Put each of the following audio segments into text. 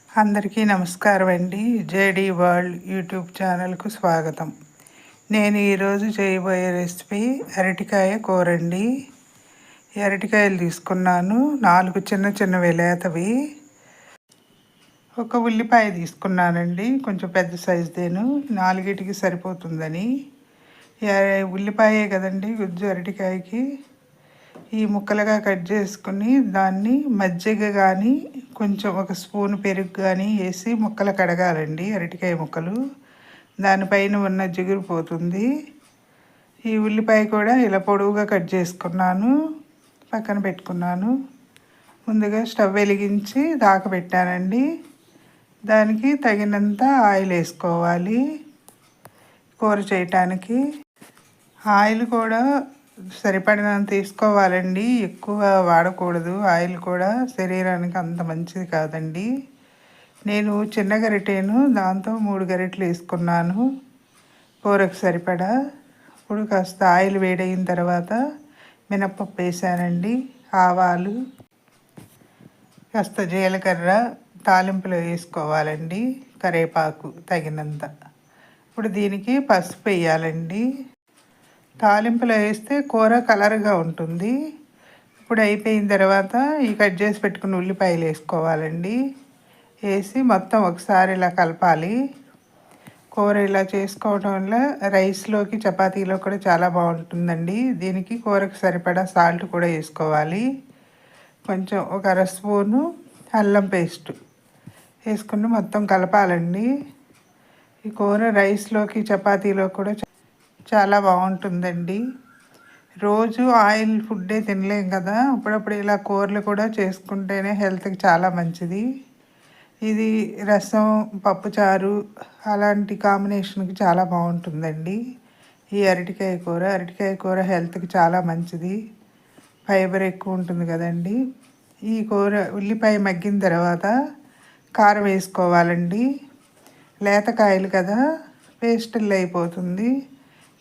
అందరికీ నమస్కారం అండి. జేడీ వరల్డ్ యూట్యూబ్ ఛానల్కు స్వాగతం. నేను ఈరోజు చేయబోయే రెసిపీ అరటికాయ కూర అండి. ఈ అరటికాయలు తీసుకున్నాను, 4 చిన్న చిన్నవి లేతవి. ఒక ఉల్లిపాయ తీసుకున్నానండి, కొంచెం పెద్ద సైజుదేను, 4కి సరిపోతుందని. ఉల్లిపాయే కదండి గుజ్జు అరటికాయకి. ఈ ముక్కలుగా కట్ చేసుకుని దాన్ని మజ్జిగ కానీ కొంచెం ఒక స్పూన్ పెరుగు కానీ వేసి ముక్కలు కడగాలండి. అరటికాయ ముక్కలు దానిపైన ఉన్న జిగురు పోతుంది. ఈ ఉల్లిపాయ కూడా ఇలా పొడవుగా కట్ చేసుకున్నాను, పక్కన పెట్టుకున్నాను. ముందుగా స్టవ్ వెలిగించి పెట్టానండి. దానికి తగినంత ఆయిల్ వేసుకోవాలి. కూర చేయటానికి ఆయిల్ కూడా సరిపడినంత తీసుకోవాలండి, ఎక్కువ వాడకూడదు. ఆయిల్ కూడా శరీరానికి అంత మంచిది కాదండి. నేను చిన్న గరిటెను, దాంతో 3 గరిటెలు వేసుకున్నాను కూరకు సరిపడా. ఇప్పుడు కాస్త ఆయిల్ వేడైన తర్వాత మినప్పప్పు వేసానండి, ఆవాలు, కాస్త జీలకర్ర తాలింపులో వేసుకోవాలండి, కరివేపాకు తగినంత. ఇప్పుడు దీనికి పసుపు వేయాలండి. తాలింపులో వేస్తే కూర కలర్గా ఉంటుంది. ఇప్పుడు అయిపోయిన తర్వాత ఈ కట్ చేసి పెట్టుకున్న ఉల్లిపాయలు వేసుకోవాలండి. వేసి మొత్తం ఒకసారి ఇలా కలపాలి. కూర ఇలా చేసుకోవడం వల్ల రైస్లోకి చపాతీలో కూడా చాలా బాగుంటుందండి. దీనికి కూరకు సరిపడా సాల్ట్ కూడా వేసుకోవాలి. కొంచెం ఒక 1/2 స్పూను అల్లం పేస్ట్ వేసుకుని మొత్తం కలపాలండి. ఈ కూర రైస్లోకి చపాతీలో కూడా చాలా బాగుంటుందండి. రోజు ఆయిల్ ఫుడ్డే తినలేం కదా, అప్పుడప్పుడు ఇలా కూరలు కూడా చేసుకుంటేనే హెల్త్కి చాలా మంచిది. ఇది రసం, పప్పుచారు అలాంటి కాంబినేషన్కి చాలా బాగుంటుందండి ఈ అరటికాయ కూర హెల్త్కి చాలా మంచిది, ఫైబర్ ఎక్కువ ఉంటుంది కదండి. ఈ కూర ఉల్లిపాయ మగ్గిన తర్వాత కారం వేసుకోవాలండి. లేతకాయలు కదా, పేస్టులు అయిపోతుంది.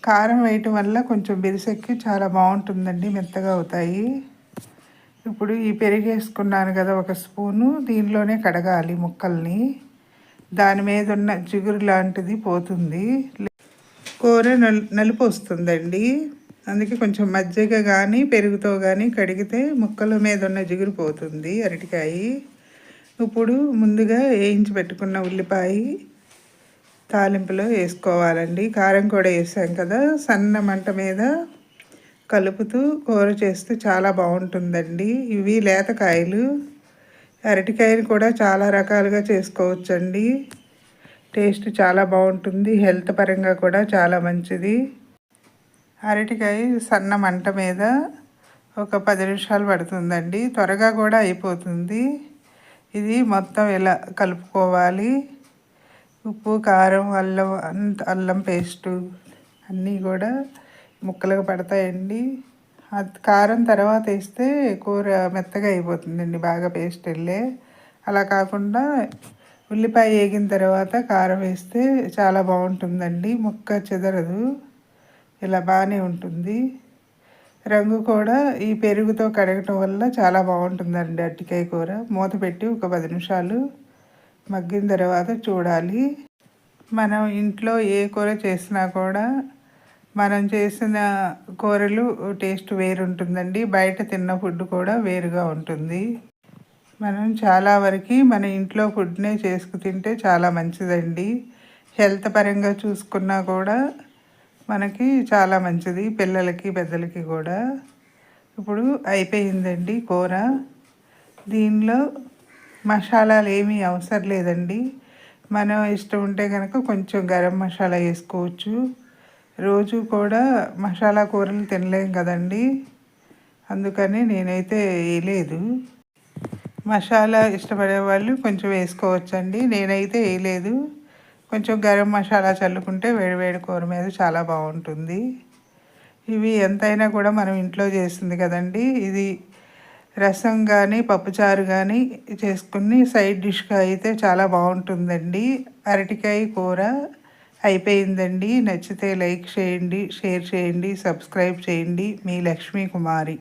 కారం వేయటం వల్ల కొంచెం బిరిసెక్కి చాలా బాగుంటుందండి, మెత్తగా అవుతాయి. ఇప్పుడు ఈ పెరుగు వేసుకున్నాను కదా 1 స్పూను, దీనిలోనే కడగాలి ముక్కల్ని. దాని మీద ఉన్న జిగురు లాంటిది పోతుంది. కూర నలుపు వస్తుందండి, అందుకే కొంచెం మజ్జిగ కానీ పెరుగుతో కానీ కడిగితే ముక్కల మీద ఉన్న జిగురు పోతుంది అరటికాయ. ఇప్పుడు ముందుగా వేయించి పెట్టుకున్న ఉల్లిపాయ తాలింపులో వేసుకోవాలండి. కారం కూడా వేసాం కదా, సన్న మంట మీద కలుపుతూ కూర చేస్తే చాలా బాగుంటుందండి. ఇవి లేతకాయలు. అరటికాయలు కూడా చాలా రకాలుగా చేసుకోవచ్చండి. టేస్ట్ చాలా బాగుంటుంది, హెల్త్ పరంగా కూడా చాలా మంచిది. అరటికాయ సన్న మంట మీద ఒక 10 నిమిషాలు పడుతుందండి, త్వరగా కూడా అయిపోతుంది. ఇది మొత్తం ఇలా కలుపుకోవాలి. ఉప్పు, కారం, అల్లం పేస్టు అన్నీ కూడా ముక్కలుగా పడతాయండి. కారం తర్వాత వేస్తే కూర మెత్తగా అయిపోతుందండి, బాగా పేస్ట్ వెళ్ళే. అలా కాకుండా ఉల్లిపాయ వేగిన తర్వాత కారం వేస్తే చాలా బాగుంటుందండి, ముక్క చెదరదు, ఇలా బాగానే ఉంటుంది. రంగు కూడా ఈ పెరుగుతో కడగటం వల్ల చాలా బాగుంటుందండి అరటికాయ కూర. మూత పెట్టి ఒక 10 నిమిషాలు మగ్గిన తర్వాత చూడాలి. మనం ఇంట్లో ఏ కూర చేసినా కూడా మనం చేసిన కూరలు టేస్ట్ వేరుంటుందండి, బయట తిన్న ఫుడ్ కూడా వేరుగా ఉంటుంది. మనం చాలా వరకు మన ఇంట్లో ఫుడ్నే చేసుకు తింటే చాలా మంచిదండి. హెల్త్ పరంగా చూసుకున్నా కూడా మనకి చాలా మంచిది, పిల్లలకి పెద్దలకి కూడా. ఇప్పుడు అయిపోయిందండి కూర. దీనిలో మసాలాలు ఏమీ అవసరం లేదండి. మనం ఇష్టం ఉంటే కనుక కొంచెం గరం మసాలా వేసుకోవచ్చు. రోజు కూడా మసాలా కూరలు తినలేం కదండి, అందుకని నేనైతే వేయలేదు. మసాలా ఇష్టపడే వాళ్ళు కొంచెం వేసుకోవచ్చండి, నేనైతే వేయలేదు. కొంచెం గరం మసాలా చల్లుకుంటే వేడివేడి కూర మీద చాలా బాగుంటుంది. ఇవి ఎంతైనా కూడా మనం ఇంట్లో చేస్తుంది కదండి. ఇది రసం కానీ పప్పుచారు కానీ చేసుకుని సైడ్ డిష్గా అయితే చాలా బాగుంటుందండి. అరటికాయ కూర అయిపోయిందండి. నచ్చితే లైక్ చేయండి, షేర్ చేయండి, సబ్స్క్రైబ్ చేయండి. మీ లక్ష్మీ కుమారి.